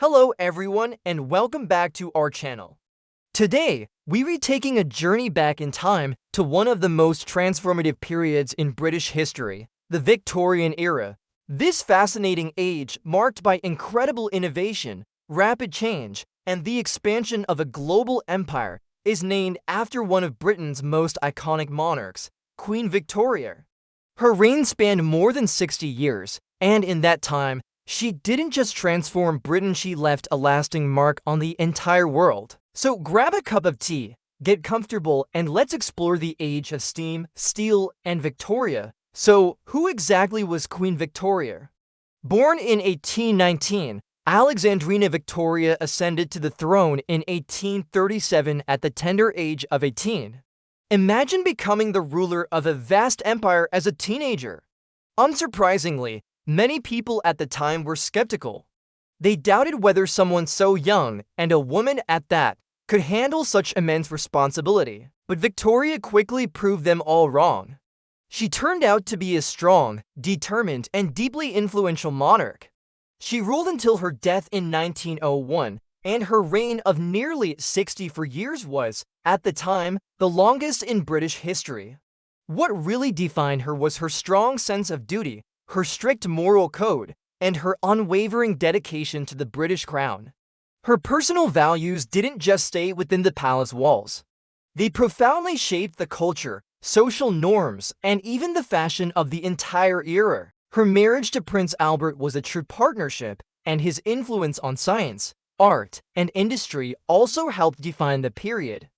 Hello everyone and welcome back to our channel. Today, we're taking a journey back in time to one of the most transformative periods in British history, the Victorian Era. This fascinating age, marked by incredible innovation, rapid change, and the expansion of a global empire, is named after one of Britain's most iconic monarchs, Queen Victoria. Her reign spanned more than 60 years, and in that time, she didn't just transform Britain, she left a lasting mark on the entire world. So grab a cup of tea, get comfortable, and let's explore the age of steam, steel, and Victoria. So, who exactly was Queen Victoria? Born in 1819, Alexandrina Victoria ascended to the throne in 1837 at the tender age of 18. Imagine becoming the ruler of a vast empire as a teenager. Unsurprisingly, many people at the time were skeptical. They doubted whether someone so young, and a woman at that, could handle such immense responsibility. But Victoria quickly proved them all wrong. She turned out to be a strong, determined, and deeply influential monarch. She ruled until her death in 1901, and her reign of nearly 64 years was, at the time, the longest in British history. What really defined her was her strong sense of duty, her strict moral code, and her unwavering dedication to the British crown. Her personal values didn't just stay within the palace walls. They profoundly shaped the culture, social norms, and even the fashion of the entire era. Her marriage to Prince Albert was a true partnership, and his influence on science, art, and industry also helped define the period.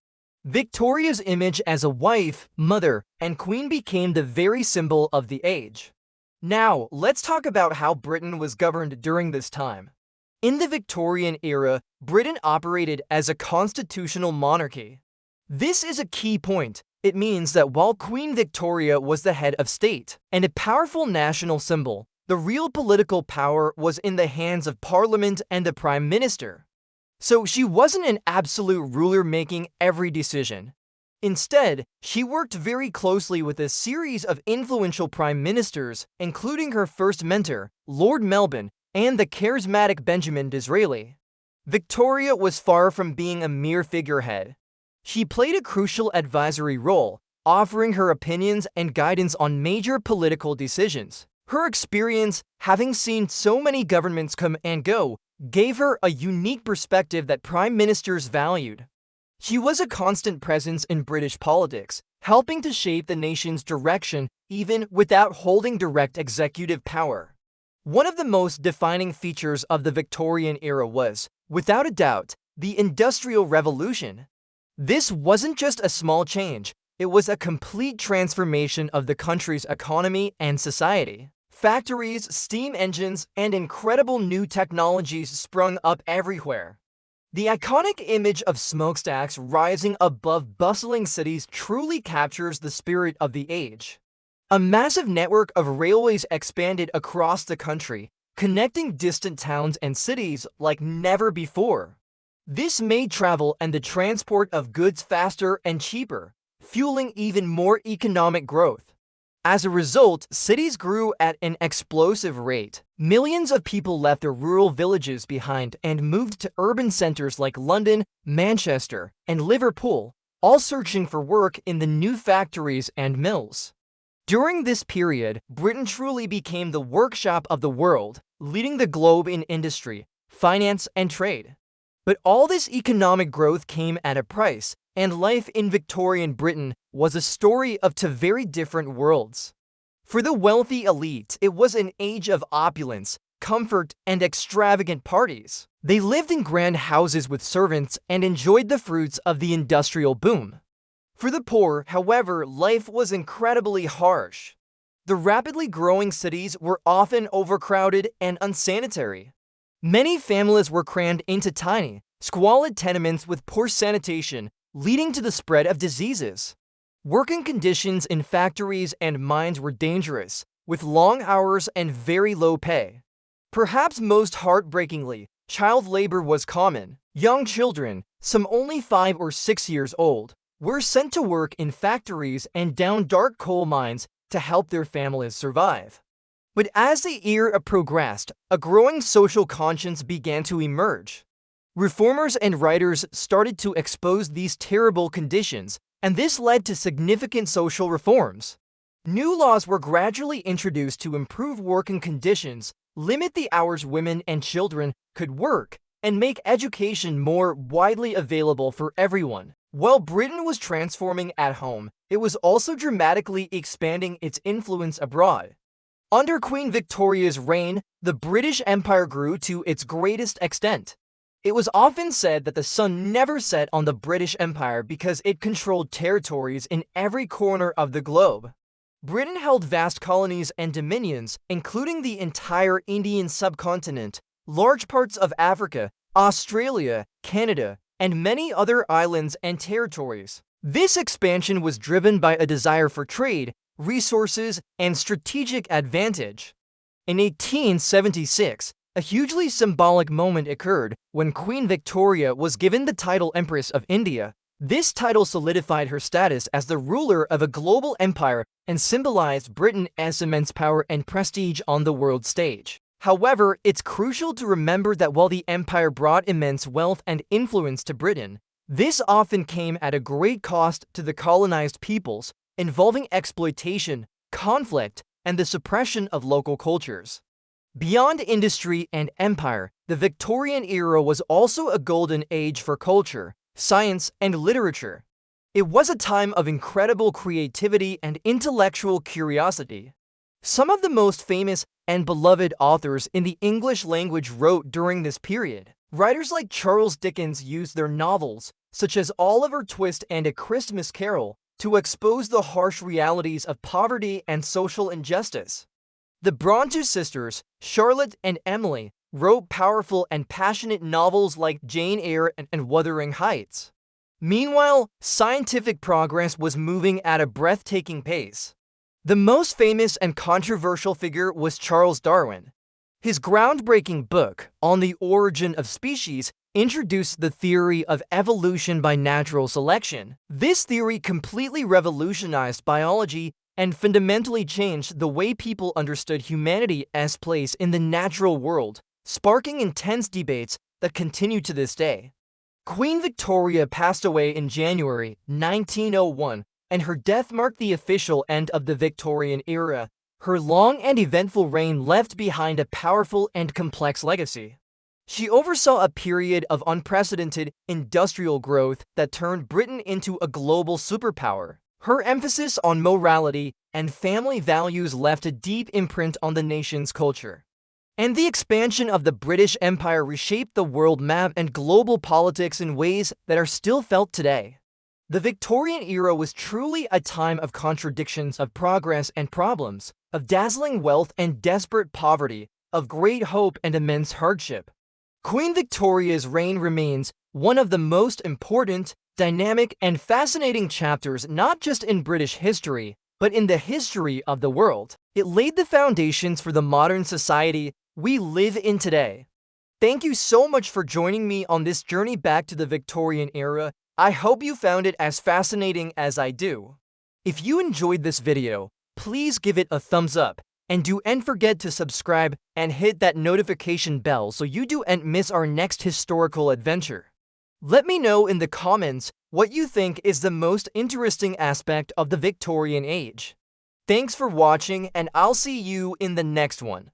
Victoria's image as a wife, mother, and queen became the very symbol of the age. Now, let's talk about how Britain was governed during this time. In the Victorian era, Britain operated as a constitutional monarchy. This is a key point. It means that while Queen Victoria was the head of state and a powerful national symbol, the real political power was in the hands of Parliament and the Prime Minister. So she wasn't an absolute ruler making every decision. Instead, she worked very closely with a series of influential prime ministers, including her first mentor, Lord Melbourne, and the charismatic Benjamin Disraeli. Victoria was far from being a mere figurehead. She played a crucial advisory role, offering her opinions and guidance on major political decisions. Her experience, having seen so many governments come and go, gave her a unique perspective that prime ministers valued. She was a constant presence in British politics, helping to shape the nation's direction even without holding direct executive power. One of the most defining features of the Victorian era was, without a doubt, the Industrial Revolution. This wasn't just a small change, it was a complete transformation of the country's economy and society. Factories, steam engines, and incredible new technologies sprung up everywhere. The iconic image of smokestacks rising above bustling cities truly captures the spirit of the age. A massive network of railways expanded across the country, connecting distant towns and cities like never before. This made travel and the transport of goods faster and cheaper, fueling even more economic growth. As a result, cities grew at an explosive rate. Millions of people left their rural villages behind and moved to urban centers like London, Manchester, and Liverpool, all searching for work in the new factories and mills. During this period, Britain truly became the workshop of the world, leading the globe in industry, finance, and trade. But all this economic growth came at a price, and life in Victorian Britain was a story of two very different worlds. For the wealthy elite, it was an age of opulence, comfort, and extravagant parties. They lived in grand houses with servants and enjoyed the fruits of the industrial boom. For the poor, however, life was incredibly harsh. The rapidly growing cities were often overcrowded and unsanitary. Many families were crammed into tiny, squalid tenements with poor sanitation, leading to the spread of diseases. Working conditions in factories and mines were dangerous, with long hours and very low pay. Perhaps most heartbreakingly, child labor was common. Young children, some only 5 or 6 years old, were sent to work in factories and down dark coal mines to help their families survive. But as the era progressed, a growing social conscience began to emerge. Reformers and writers started to expose these terrible conditions, and this led to significant social reforms. New laws were gradually introduced to improve working conditions, limit the hours women and children could work, and make education more widely available for everyone. While Britain was transforming at home, it was also dramatically expanding its influence abroad. Under Queen Victoria's reign, the British Empire grew to its greatest extent. It was often said that the sun never set on the British Empire because it controlled territories in every corner of the globe. Britain held vast colonies and dominions, including the entire Indian subcontinent, large parts of Africa, Australia, Canada, and many other islands and territories. This expansion was driven by a desire for trade, resources, and strategic advantage. In 1876, a hugely symbolic moment occurred when Queen Victoria was given the title Empress of India. This title solidified her status as the ruler of a global empire and symbolized Britain's immense power and prestige on the world stage. However, it's crucial to remember that while the empire brought immense wealth and influence to Britain, this often came at a great cost to the colonized peoples, involving exploitation, conflict, and the suppression of local cultures. Beyond industry and empire, the Victorian era was also a golden age for culture, science, and literature. It was a time of incredible creativity and intellectual curiosity. Some of the most famous and beloved authors in the English language wrote during this period. Writers like Charles Dickens used their novels, such as Oliver Twist and A Christmas Carol, to expose the harsh realities of poverty and social injustice. The Bronte sisters, Charlotte and Emily, wrote powerful and passionate novels like Jane Eyre and Wuthering Heights. Meanwhile, scientific progress was moving at a breathtaking pace. The most famous and controversial figure was Charles Darwin. His groundbreaking book, On the Origin of Species, introduced the theory of evolution by natural selection. This theory completely revolutionized biology and fundamentally changed the way people understood humanity's place in the natural world, sparking intense debates that continue to this day. Queen Victoria passed away in January 1901, and her death marked the official end of the Victorian era. Her long and eventful reign left behind a powerful and complex legacy. She oversaw a period of unprecedented industrial growth that turned Britain into a global superpower. Her emphasis on morality and family values left a deep imprint on the nation's culture. And the expansion of the British Empire reshaped the world map and global politics in ways that are still felt today. The Victorian era was truly a time of contradictions, of progress and problems, of dazzling wealth and desperate poverty, of great hope and immense hardship. Queen Victoria's reign remains one of the most important, dynamic, and fascinating chapters not just in British history, but in the history of the world. It laid the foundations for the modern society we live in today. Thank you so much for joining me on this journey back to the Victorian era. I hope you found it as fascinating as I do. If you enjoyed this video, please give it a thumbs up. And don't forget to subscribe and hit that notification bell so you don't miss our next historical adventure. Let me know in the comments what you think is the most interesting aspect of the Victorian age. Thanks for watching, and I'll see you in the next one.